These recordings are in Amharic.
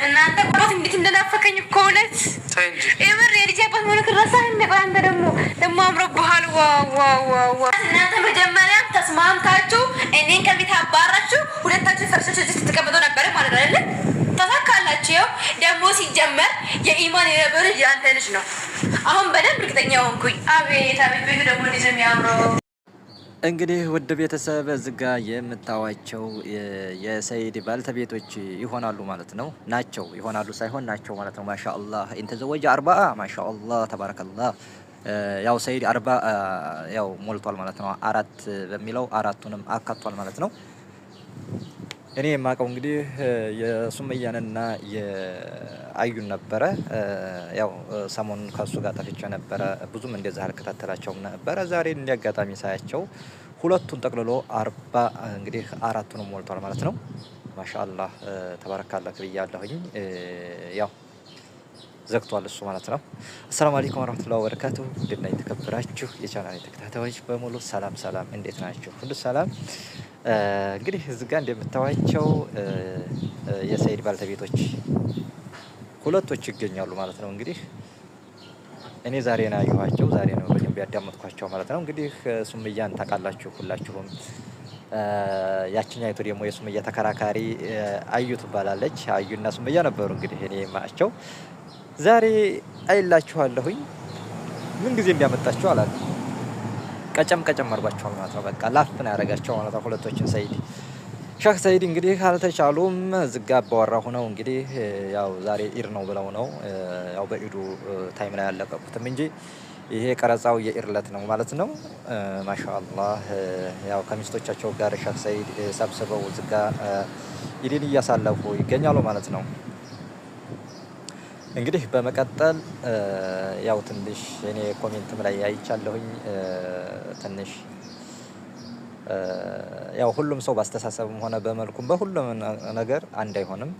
እናንተ አባት እንዴት እንደናፈቀኝ እኮ እውነት የምር የልጅ አባት መሆንክ ረሳህ እንደ አንተ ደግሞ አምሮብሃል። ዋው እናንተ መጀመሪያ ተስማምታችሁ እኔን ከቤት አባራችሁ ሁለታችሁ ፈርሶች እዚህ ስትቀመጡ ነበር ማለት ነው አይደል? ተሳካላችሁ። ደግሞ ሲጀመር የኢማን የነበረ የአንተ ልጅ ነው። አሁን በደንብ እርግጠኛ ሆንኩኝ። አቤት ቤቱ ደግሞ እንዴት የሚያምረው። እንግዲህ ውድ ቤተሰብ እዚጋ የምታዋቸው የሰይድ ባልተቤቶች ይሆናሉ ማለት ነው። ናቸው ይሆናሉ ሳይሆን ናቸው ማለት ነው። ማሻአላህ እንተዘወጀ 40 ማሻአላህ ተባረከላህ። ያው ሰይድ 40 ያው ሞልቷል ማለት ነው። 4 በሚለው አራቱንም አካቷል ማለት ነው። እኔ የማውቀው እንግዲህ የሱመያንና የአዩን ነበረ። ያው ሰሞኑን ከሱ ጋር ጠፍቼ ነበረ። ብዙም እንደዛ አልከታተላቸውም ነበረ። ዛሬ እንዲያጋጣሚ ሳያቸው ሁለቱን ጠቅልሎ 40 እንግዲህ አራቱንም ሞልቷል ማለት ነው። ማሻአላህ ተባረካላህ ብያለሁኝ። ያው ዘግቷል እሱ ማለት ነው። አሰላሙ አለይኩም ወራህመቱላሂ ወበረካቱሁ። እንደና የተከበራችሁ የቻናሌ ተከታታዮች በሙሉ ሰላም፣ እንዴት ናችሁ? ሁሉ ሰላም። እንግዲህ እዚህ ጋር እንደምታዋቸው የሰይድ ባልተቤቶች ሁለቶች ይገኛሉ ማለት ነው። እንግዲህ እኔ ዛሬ ነው ያየኋቸው፣ ዛሬ ነው በደንብ ያዳመጥኳቸው ማለት ነው። እንግዲህ ሱመያን ታውቃላችሁ ሁላችሁም። ያችኛይቱ ደግሞ የሱመያ ተከራካሪ አዩ ትባላለች። አዩና ሱመያ ነበሩ እንግዲህ እኔ ማቸው ዛሬ አይላችኋለሁኝ። ምን ጊዜ እንዲያመጣቸው አላውቅም። ቀጨም አርጓቸው ማለት ነው። በቃ ላፍና ያረጋቸው ማለት ነው ሁለቶችን። ሼህ ሰይድ እንግዲህ አልተቻሉም። ዝጋ አባወራ ሆነው እንግዲህ ያው ዛሬ ኢድ ነው ብለው ነው ያው በኢዱ ታይም ላይ ያለቀቁትም እንጂ ይሄ ቀረጻው የኢድ ዕለት ነው ማለት ነው። ማሻአላህ ያው ከሚስቶቻቸው ጋር ሼህ ሰይድ ሰብስበው ዝጋ ኢድን እያሳለፉ ይገኛሉ ማለት ነው። እንግዲህ በመቀጠል ያው ትንሽ እኔ ኮሜንትም ላይ አይቻለሁኝ። ትንሽ ያው ሁሉም ሰው ባስተሳሰብም ሆነ በመልኩም በሁሉም ነገር አንድ አይሆንም።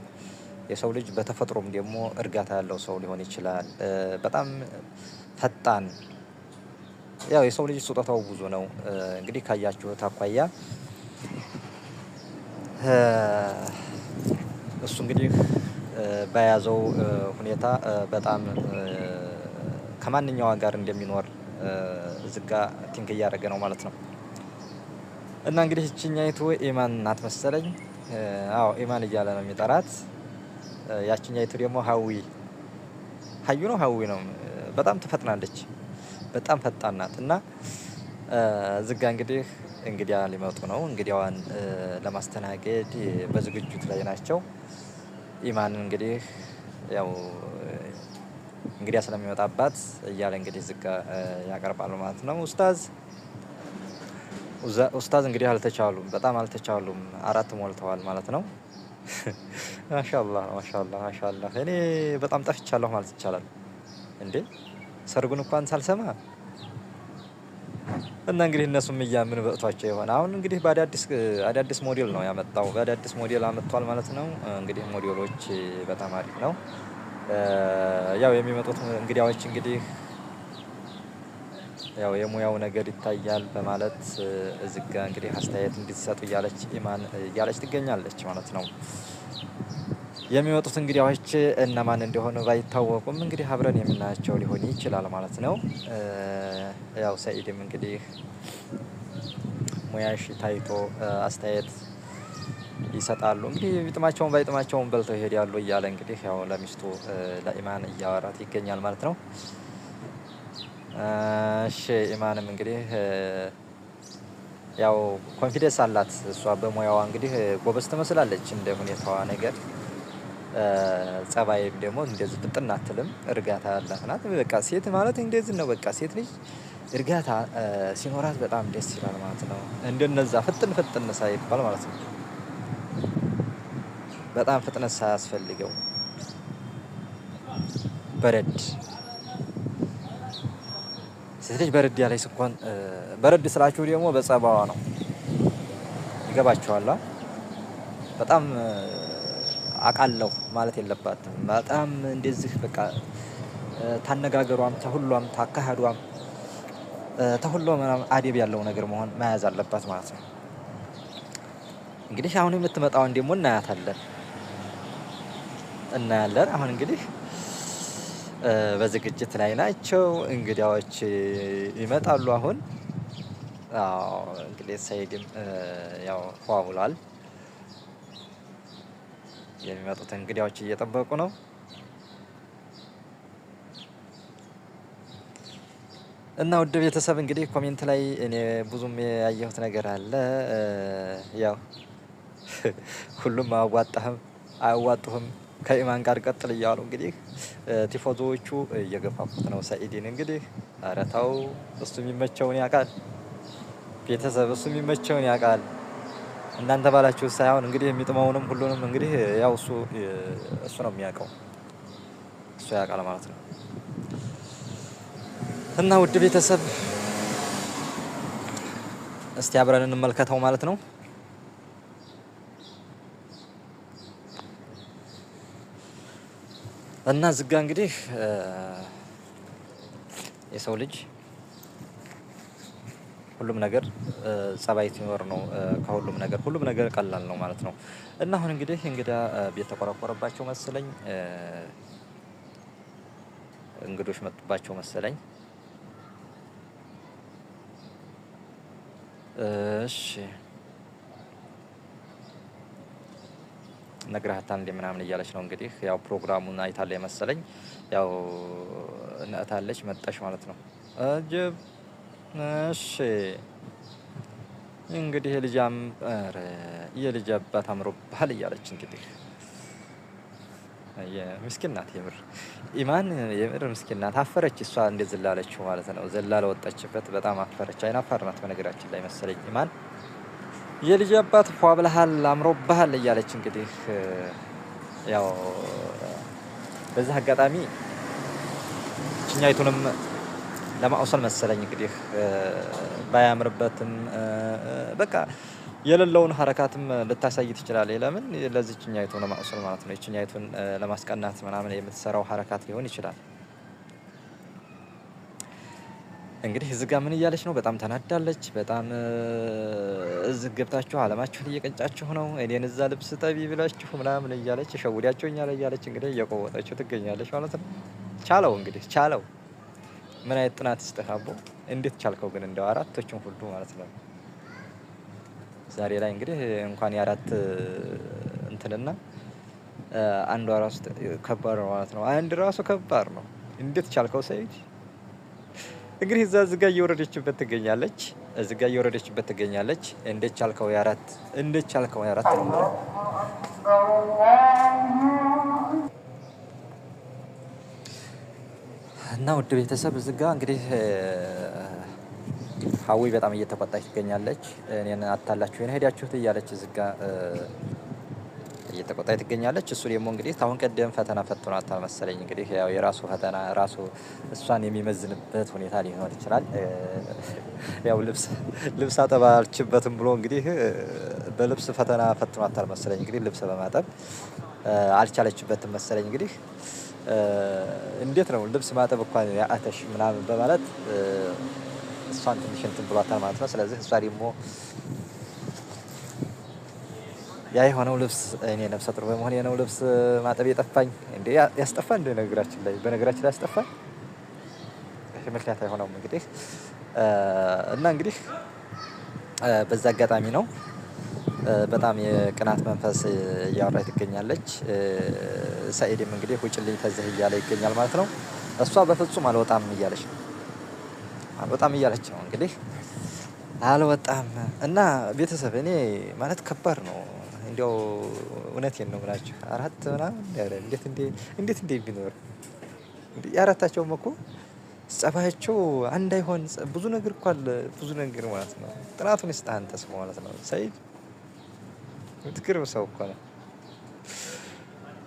የሰው ልጅ በተፈጥሮም ደግሞ እርጋታ ያለው ሰው ሊሆን ይችላል። በጣም ፈጣን ያው የሰው ልጅ ስጦታው ብዙ ነው። እንግዲህ ካያችሁት አኳያ እሱ እንግዲህ በያዘው ሁኔታ በጣም ከማንኛውም ጋር እንደሚኖር ዝጋ ቲንክ እያደረገ ነው ማለት ነው። እና እንግዲህ እቺኛይቱ ኢማን ናት መሰለኝ። አዎ ኢማን እያለ ነው የሚጠራት። ያቺኛይቱ ደግሞ ሀዩ ነው። በጣም ትፈጥናለች፣ በጣም ፈጣን ናት። እና ዝጋ እንግዲያ ሊመጡ ነው። እንግዲያዋን ለማስተናገድ በዝግጅት ላይ ናቸው። ኢማን እንግዲህ ያው እንግዲያ ስለሚመጣባት እያለ እንግዲህ ዝጋ ያቀርባሉ ማለት ነው። ኡስታዝ እንግዲህ በጣም አልተቻሉም። 4 ሞልተዋል ማለት ነው። ማሻአላህ እኔ በጣም ጠፍቻለሁ ማለት ይቻላል እንዴ ሰርጉን እንኳን ሳልሰማ። እና እንግዲህ እነሱም ምን በእቷቸው ይሆን። አሁን እንግዲህ በአዳዲስ ሞዴል ነው ያመጣው። በአዳዲስ ሞዴል አመጣዋል ማለት ነው። እንግዲህ ሞዴሎች በጣም አሪፍ ነው። ያው የሚመጡት እንግዲያዎች እንግዲህ ያው የሙያው ነገር ይታያል በማለት እዚጋ እንግዲህ አስተያየት እንድትሰጡ እያለች ኢማን እያለች ትገኛለች ማለት ነው። የሚመጡት እንግዲያዎች እነማን እንደሆኑ ባይታወቁም እንግዲህ አብረን የምናያቸው ሊሆን ይችላል ማለት ነው። ያው ሰኢድም እንግዲህ ሙያሽ ታይቶ አስተያየት ይሰጣሉ። እንግዲህ ቢጥማቸውን ባይጥማቸውን በልተው ይሄዳሉ እያለ እንግዲህ ያው ለሚስቱ ለኢማን እያወራት ይገኛል ማለት ነው። እሺ ኢማንም እንግዲህ ያው ኮንፊደንስ አላት እሷ በሙያዋ እንግዲህ ጎበዝ ትመስላለች እንደ ሁኔታዋ ነገር። ጸባይም ደግሞ እንደዚህ ፍጥን አትልም፣ እርጋታ ያላት ናት። በቃ ሴት ማለት እንደዚህ ነው። በቃ ሴት ልጅ እርጋታ ሲኖራት በጣም ደስ ይላል ማለት ነው። እንደነዛ ፍጥን ሳይባል ማለት ነው። በጣም ፍጥነት ሳያስፈልገው በረድ ሴት ልጅ በረድ ያለች ስኳን በረድ ስላችሁ ደግሞ በጸባዋ ነው። ይገባችኋል? በጣም አቃለሁ ማለት የለባትም። በጣም እንደዚህ በቃ ታነጋገሯም ተሁሏም ታካሃዷም ተሁሏ አደብ ያለው ነገር መሆን መያዝ አለባት ማለት ነው። እንግዲህ አሁን የምትመጣውን ደግሞ እናያታለን። እናያለን። አሁን እንግዲህ በዝግጅት ላይ ናቸው። እንግዲያዎች ይመጣሉ አሁን። አዎ እንግዲህ ሰይድም ያው ፏ ብሏል። የሚመጡት እንግዲያዎች እየጠበቁ ነው። እና ውድ ቤተሰብ እንግዲህ ኮሜንት ላይ እኔ ብዙም ያየሁት ነገር አለ። ያው ሁሉም አያዋጡህም ከኢማን ጋር ቀጥል እያሉ እንግዲህ ቲፎዞዎቹ እየገፋፉት ነው ሰኢድን። እንግዲህ ኧረ ተው፣ እሱ የሚመቸውን ያውቃል ቤተሰብ፣ እሱ የሚመቸውን ያውቃል። እናንተ ባላችሁ ሳይሆን እንግዲህ የሚጥመውንም ሁሉንም እንግዲህ ያው እሱ ነው የሚያውቀው፣ እሱ ያውቃል ማለት ነው። እና ውድ ቤተሰብ እስቲ አብረን እንመልከተው ማለት ነው። እና ዝጋ እንግዲህ የሰው ልጅ ሁሉም ነገር ጸባይ ሲኖር ነው ሁሉም ነገር ቀላል ነው ማለት ነው። እና አሁን እንግዲህ ቤት ተቆረቆረባቸው መሰለኝ፣ እንግዶች መጡባቸው መሰለኝ። እሺ ነግረሃታል እንደ ምናምን እያለች ነው እንግዲህ ያው ፕሮግራሙን አይታለች መሰለኝ። ያው እናታለች መጣሽ ማለት ነው። አጀብ። እሺ እንግዲህ የልጅ አባት አምሮብሃል እያለች እንግዲህ ምስኪን ናት የምር ኢማን፣ የምር ምስኪን ናት። አፈረች እሷ እንደ ዝላለችው ማለት ነው። ዘላ ለወጣችበት በጣም አፈረች። አይናፋር ናት በነገራችን ላይ መሰለኝ ኢማን። የልጅ አባት ፏ ብለሃል አምሮብሃል እያለች እንግዲህ ያው በዚህ አጋጣሚ ችኛይቱንም ለማውሰል መሰለኝ እንግዲህ ባያምርበትም በቃ የሌለውን ሀረካትም ልታሳይ ትችላለች። ለምን ለዚህኛይቱን ለማውሰል ማለት ነው። ይችኛይቱን ለማስቀናት ምናምን የምትሰራው ሀረካት ሊሆን ይችላል። እንግዲህ እዚህ ጋር ምን እያለች ነው? በጣም ተናዳለች። በጣም እዚህ ገብታችሁ አለማችሁን እየቀጫችሁ ነው፣ እኔን እዛ ልብስ ጠቢ ብላችሁ ምናምን እያለች ሸውዳችሁኛል እያለች እንግዲህ እየቆወጠችው ትገኛለች ማለት ነው። ቻለው እንግዲህ ቻለው። ምን አይነት ጥናት ይስጥህ አቦ! እንዴት ቻልከው ግን እንደው አራቶቹን ሁሉ ማለት ነው። ዛሬ ላይ እንግዲህ እንኳን የአራት እንትንና አንዷ ራሱ ከባድ ነው ማለት ነው። አንድ ራሱ ከባድ ነው። እንዴት ቻልከው ሰይድ? እንግዲህ እዚህ ጋር እየወረደችበት ትገኛለች። እዚህ ጋር እየወረደችበት ትገኛለች። እንዴት ቻልከው የአራት ነው። እና ውድ ቤተሰብ እዚህ ጋር እንግዲህ ሀዊ በጣም እየተቆጣች ትገኛለች። እኔን አታላችሁ የኔ ሄዳችሁት እያለች እዚህ ጋር እየተቆጣች ትገኛለች። እሱ ደግሞ እንግዲህ ታሁን ቀደም ፈተና ፈትኗታል መሰለኝ። እንግዲህ ያው የራሱ ፈተና ራሱ እሷን የሚመዝንበት ሁኔታ ሊሆን ይችላል። ያው ልብስ አጠባ አልችበትም ብሎ እንግዲህ በልብስ ፈተና ፈትኗታል መሰለኝ። እንግዲህ ልብስ በማጠብ አልቻለችበትም መሰለኝ። እንግዲህ እንዴት ነው ልብስ ማጠብ እንኳን ያአተሽ ምናምን በማለት እሷን ትንሽ እንትን ብሏታል ማለት ነው። ስለዚህ እሷ ደግሞ ያ የሆነው ልብስ እኔ ነፍሰ ጡር በመሆኔ ነው ልብስ ማጠብ የጠፋኝ። እንዴ ያስጠፋ እንደ በነገራችን ላይ ያስጠፋ ምክንያት አይሆነውም እንግዲህ እና እንግዲህ በዛ አጋጣሚ ነው በጣም የቅናት መንፈስ እያወራች ትገኛለች። ሰኢድም እንግዲህ ውጭልኝ ተዝህ እያለ ይገኛል ማለት ነው። እሷ በፍጹም አልወጣም እያለች ነው እንግዲህ አልወጣም። እና ቤተሰብ እኔ ማለት ከባድ ነው እንዲያው እውነቴን ነው ብላችሁ አራት ምናምን እንዴት ቢኖር የአራታቸውም እኮ ጸባያቸው አንድ አይሆን ብዙ ነገር እኮ አለ፣ ብዙ ነገር ማለት ነው። ጥናቱን ይስጥህ አንተስ ማለት ነው። ሰኢድ የምትገርም ሰው እኮ ነው።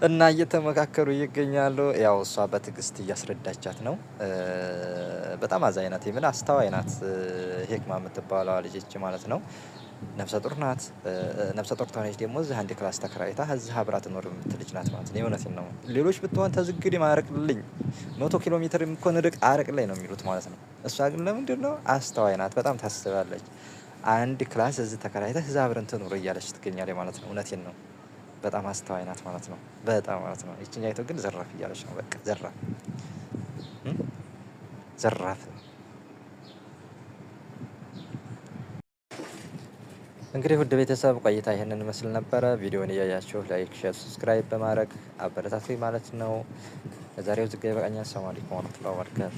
እና እየተመካከሩ ይገኛሉ። ያው እሷ በትዕግስት እያስረዳቻት ነው። በጣም አዛኝ ናት፣ የምን አስተዋይ ናት። ሂክማ የምትባለዋ ልጅ ማለት ነው። ነፍሰ ጡር ናት። ነፍሰ ጡር ተሆነች ደግሞ እዚህ አንድ ክላስ ተከራይታ እዚህ አብራ ትኖር የምትል ልጅ ናት ማለት ነው። የእውነቴን ነው። ሌሎች ብትሆን ተዝግድ ማረቅልኝ 100 ኪሎ ሜትር የሚኮን ርቅ አረቅልኝ ነው የሚሉት ማለት ነው። እሷ ግን ለምንድን ነው አስተዋይ ናት፣ በጣም ታስባለች። አንድ ክላስ እዚህ ተከራይታ እዚህ አብረን ትኖር እያለች ትገኛለች ማለት ነው። እውነቴን ነው። በጣም አስተዋይ ናት ማለት ነው። በጣም ማለት ነው። ይችኛይቱ ግን ዘራፍ እያለች ነው። በቃ ዘራፍ ዘራፍ። እንግዲህ ውድ ቤተሰብ ቆይታ ይህንን መስል ነበረ። ቪዲዮውን እያያችሁ ላይክ፣ ሼር፣ ሰብስክራይብ በማድረግ አበረታቱኝ ማለት ነው። ለዛሬው ዝጋ ይበቃኛል። ሰላም አለይኩም ወራህመቱላሂ ወበረካቱ።